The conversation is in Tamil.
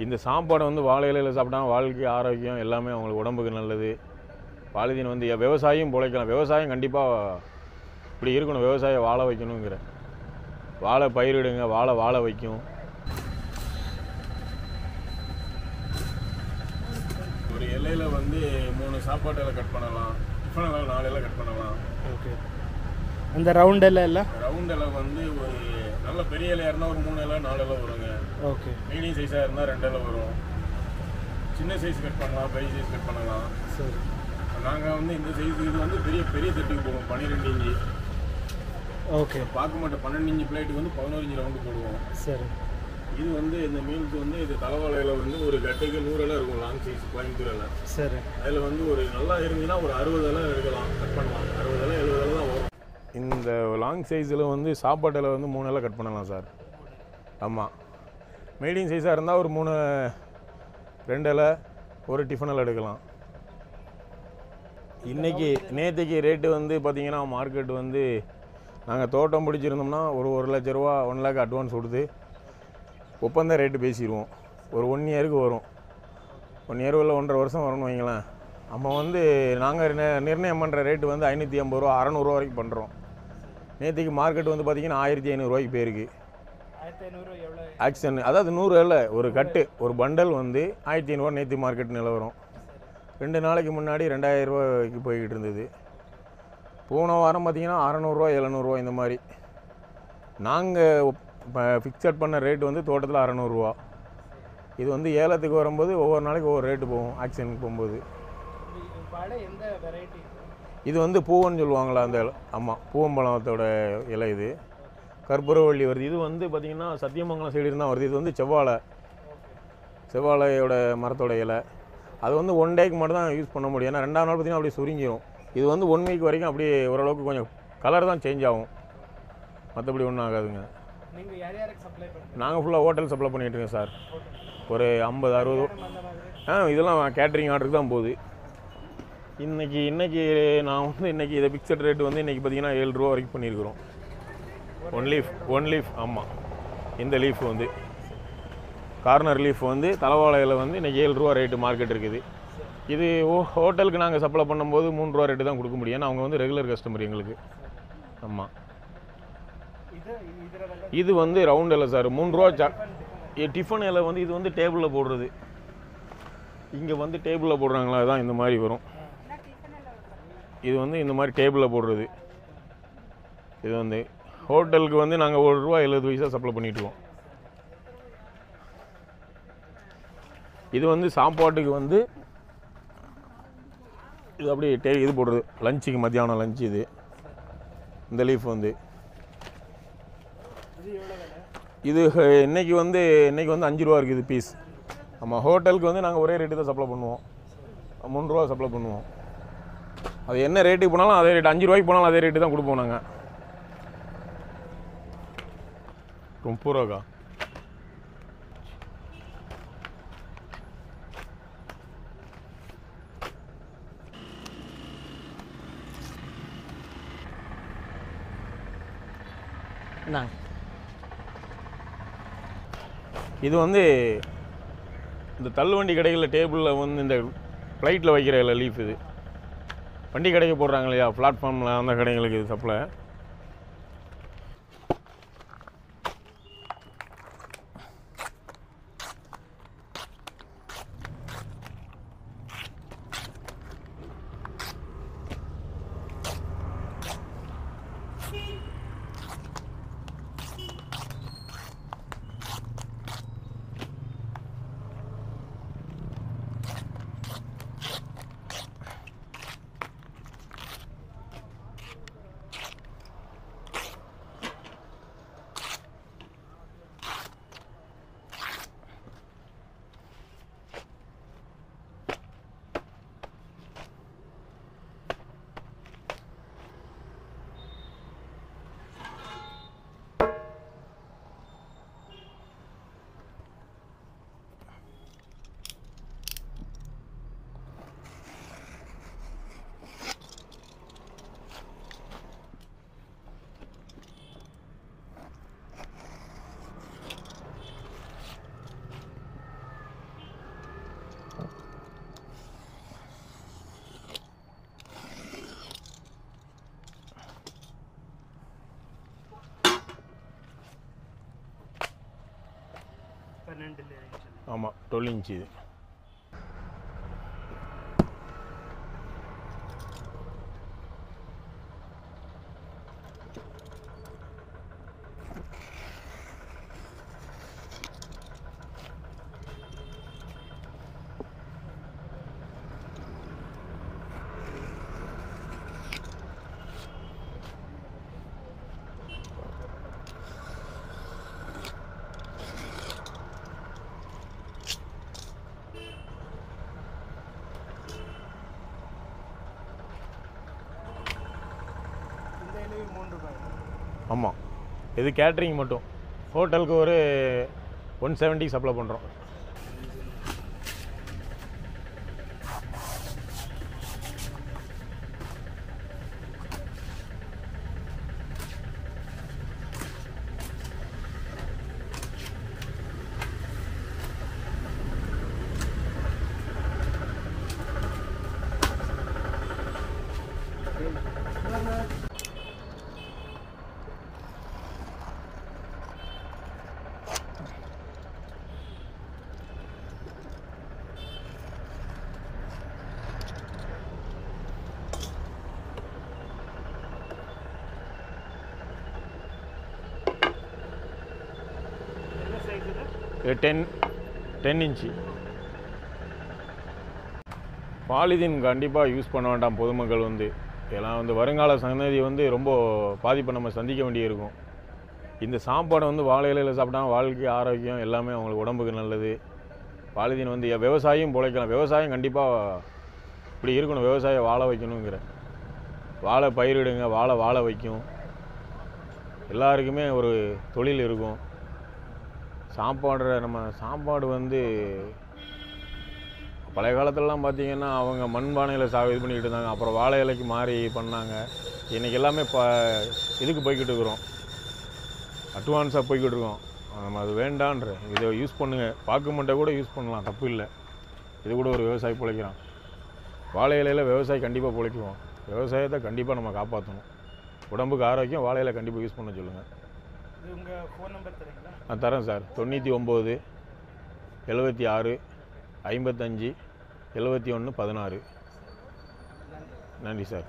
இந்த சாப்பாடை வந்து வாழை இலையில் சாப்பிட்டா வாழ்க்கை ஆரோக்கியம் எல்லாமே அவங்களுக்கு உடம்புக்கு நல்லது. பாலிதீன் வந்து விவசாயியும் பிழைக்கலாம். விவசாயம் கண்டிப்பாக இப்படி இருக்கணும். விவசாயம் வாழ வைக்கணுங்கிற வாழை பயிரிடுங்க, வாழ வைக்கும். ஒரு இலையில் வந்து 3 சாப்பாட்டு இலை கட் பண்ணலாம், டிஃபன் இலை 4 இலை கட் பண்ணலாம். ஓகே. அந்த ரவுண்ட் இலை இல்லை? ரவுண்ட் இலை வந்து ஒரு நல்ல பெரிய இலையாக இருந்தால் ஒரு 3 இலை 4 இலை வருங்க. ஓகே. மீடியம் சைஸாக இருந்தால் 2 இலை வரும். சின்ன சைஸ் கட் பண்ணலாம், பெரிய சைஸ் கட் பண்ணலாம். சரி. நாங்கள் வந்து இந்த சைஸுக்கு இது வந்து பெரிய தட்டுக்கு போடுவோம், 12 இன்ச்சு. ஓகே. பார்க்க மாட்டோம், 12 இன்ச்சு பிளேட்டுக்கு வந்து 11 இன்ச்சு ரவுண்டு போடுவோம். சரி. இது வந்து இந்த மீல்ஸ் வந்து இது தலைவாழையில் வந்து ஒரு கட்டுக்கு 100 இலை இருக்கும், லாங் சைஸ் கோயம்புத்தூர் இலை. சரி. அதில் வந்து ஒரு நல்லா இருந்துச்சுன்னா ஒரு 60 இலை எடுக்கலாம், கட் பண்ணலாம். 60 இலை 70 இலை தான் வரும். இந்த லாங் சைஸில் வந்து சாப்பாட்டு இலை வந்து 3 இலை கட் பண்ணலாம் சார். ஆமாம். மீடியம் சைஸாக இருந்தால் ஒரு 2 இலை ஒரு டிஃபன் இலை எடுக்கலாம். இன்றைக்கி நேற்றுக்கு ரேட்டு வந்து பார்த்திங்கன்னா மார்க்கெட் வந்து நாங்கள் தோட்டம் பிடிச்சிருந்தோம்னா ஒரு 1 லட்ச ரூபா 1 லேக் அட்வான்ஸ் கொடுத்து ஒப்பந்த ரேட்டு பேசிடுவோம். ஒரு 1 இயருக்கு வரும். 1 இயர் இல்லை 1.5 வருஷம் வரும்னு வைங்களேன். நம்ம வந்து நாங்கள் நிர்ணயம் பண்ணுற ரேட்டு வந்து 550 ரூபா 600 ரூபா வரைக்கும் பண்ணுறோம். நேற்றுக்கு மார்க்கெட் வந்து பார்த்திங்கன்னா 1500 ரூபாய்க்கு போயிருக்கு. ஆக்ஷன் அதாவது 100 இல்லை ஒரு கட்டு ஒரு பண்டல் வந்து 1500 ரூபா நேற்று மார்க்கெட் நிலவரம். 2 நாளைக்கு முன்னாடி 2000 ரூபாய்க்கு போய்கிட்டு இருந்தது. போன வாரம் பார்த்திங்கன்னா 600 ரூபா 700 ரூபா இந்த மாதிரி. நாங்கள் ஃபிக்ஸட் பண்ண ரேட்டு வந்து தோட்டத்தில் 600 ரூபா. இது வந்து ஏலத்துக்கு வரும்போது ஒவ்வொரு நாளைக்கு ஒவ்வொரு ரேட்டு போகும். ஆக்ஷனுக்கு போகும்போது இது வந்து பூவன்னு சொல்லுவாங்களா அந்த இலை. ஆமாம், பூவம்பழத்தோட இலை. இது கற்பூரவள்ளி வருது. இது வந்து பார்த்திங்கன்னா சத்தியமங்கலம் சைடு இருந்தால் வருது. இது வந்து செவ்வாழையோட மரத்தோட இலை. அது வந்து 1 டேக்கு மட்டும் தான் யூஸ் பண்ண முடியும். ஏன்னா 2ஆம் நாள் பார்த்திங்கன்னா அப்படியே சுருங்கிடும். இது வந்து 1 வீக் வரைக்கும் அப்படியே ஓரளவுக்கு கொஞ்சம் கலர் தான் சேஞ்ச் ஆகும், மற்றபடி ஒன்றும் ஆகாதுங்க. நாங்கள் ஃபுல்லாக ஹோட்டல் சப்ளை பண்ணிகிட்ருக்கோம் சார். ஒரு 50-60 இதெல்லாம் கேட்ரிங் ஆர்டருக்கு தான் போகுது. இன்றைக்கி நான் வந்து இன்றைக்கி இதை ஃபிக்ஸட் ரேட்டு வந்து இன்றைக்கி பார்த்திங்கன்னா 7 ரூபா வரைக்கும் பண்ணியிருக்கிறோம். One leaf. ஆமாம், இந்த லீஃப் வந்து கார்னர் லீஃப் வந்து தலைவாழையில் வந்து இன்றைக்கி 7 ரூபா ரேட்டு மார்க்கெட் இருக்குது. இது ஹோட்டலுக்கு நாங்கள் சப்ளை பண்ணும்போது 3 ரூபா ரேட்டு தான் கொடுக்க முடியும். ஏன்னா அவங்க வந்து ரெகுலர் கஸ்டமர் எங்களுக்கு. ஆமாம். இது வந்து ரவுண்ட் இலை சார், 3 ரூபா. டிஃபன் இலை வந்து இது வந்து டேபிளில் போடுறது. இங்கே வந்து டேபிளில் போடுறாங்களா, தான் இந்த மாதிரி வரும். இது வந்து இந்த மாதிரி டேபிளில் போடுறது. இது வந்து ஹோட்டலுக்கு வந்து நாங்கள் 1 ரூபா 70 பைசா சப்ளை பண்ணிட்டுருக்கோம். இது வந்து சாப்பாட்டுக்கு வந்து இது அப்படியே இது போடுறது லஞ்சுக்கு, மத்தியானம் லஞ்சு. இது இந்த லீஃப் வந்து இது இன்றைக்கி வந்து 5 ரூபா இருக்குது பீஸ். ஆமாம், ஹோட்டலுக்கு வந்து நாங்கள் ஒரே ரேட்டு தான் சப்ளை பண்ணுவோம், 3 ரூபா சப்ளை பண்ணுவோம். அது என்ன ரேட்டுக்கு போனாலும் அதே ரேட்டு, 5 ரூபாய்க்கு போனாலும் அதே ரேட்டு தான் கொடுப்போம் நாங்கள். 30 ரூபாக்கா? இது வந்து இந்த தள்ளுவண்டி கடைகளில் டேபிளில் வந்து இந்த ஃப்ளைட்டில் வைக்கிற இல்லை லீஃப். இது வண்டி கடைக்கு போடுறாங்க இல்லையா, பிளாட்ஃபார்மில், அந்த கடைங்களுக்கு இது சப்ளை. ஆமாம் 12 இன்ச் இது. ஆமாம், இது கேட்ரிங் மட்டும். ஹோட்டலுக்கு ஒரு 170 சப்ளை பண்ணுறோம். இது 10 இன்ச்சு. பாலிதீன் கண்டிப்பாக யூஸ் பண்ண வேண்டாம் பொதுமக்கள் வந்து. இதெல்லாம் வந்து வருங்கால சந்ததி வந்து ரொம்ப பாதிப்பை நம்ம சந்திக்க வேண்டியிருக்கும். இந்த சாப்பாடை வந்து வாழை இலையில் சாப்பிட்டா வாழ்க்கை ஆரோக்கியம் எல்லாமே அவங்களுக்கு உடம்புக்கு நல்லது. பாலிதீன் வந்து விவசாயம் பிழைக்கலாம். விவசாயம் கண்டிப்பாக இப்படி இருக்கணும். விவசாயம் வாழ வைக்கணுங்கிற வாழை பயிரிடுங்க, வாழ வைக்கும். எல்லாருக்குமே ஒரு தொழில் இருக்கும். நம்ம சாப்பாடு வந்து பழைய காலத்துலலாம் பார்த்திங்கன்னா அவங்க மண்பானையில் இது பண்ணிக்கிட்டு இருந்தாங்க. அப்புறம் வாழை இலைக்கு மாறி பண்ணாங்க. இன்றைக்கி எல்லாமே இதுக்கு போய்கிட்டு இருக்கிறோம், அட்வான்ஸாக போய்கிட்டு இருக்கோம். நம்ம அது வேண்டான்ற இதை யூஸ் பண்ணுங்கள். பாக்கு மட்டை கூட யூஸ் பண்ணலாம், தப்பு இல்லை. இது கூட ஒரு விவசாயி பிழைக்கிறான். வாழை இலையில் விவசாயி கண்டிப்பாக பிழைக்குவோம். விவசாயத்தை கண்டிப்பாக நம்ம காப்பாற்றணும். உடம்புக்கு ஆரோக்கியம். வாழை இலை கண்டிப்பாக யூஸ் பண்ண சொல்லுங்கள். உங்கள் ஃபோன் நம்பர் தரீங்களா? தரேன் சார். 99 76 55 71 16. நன்றி சார்.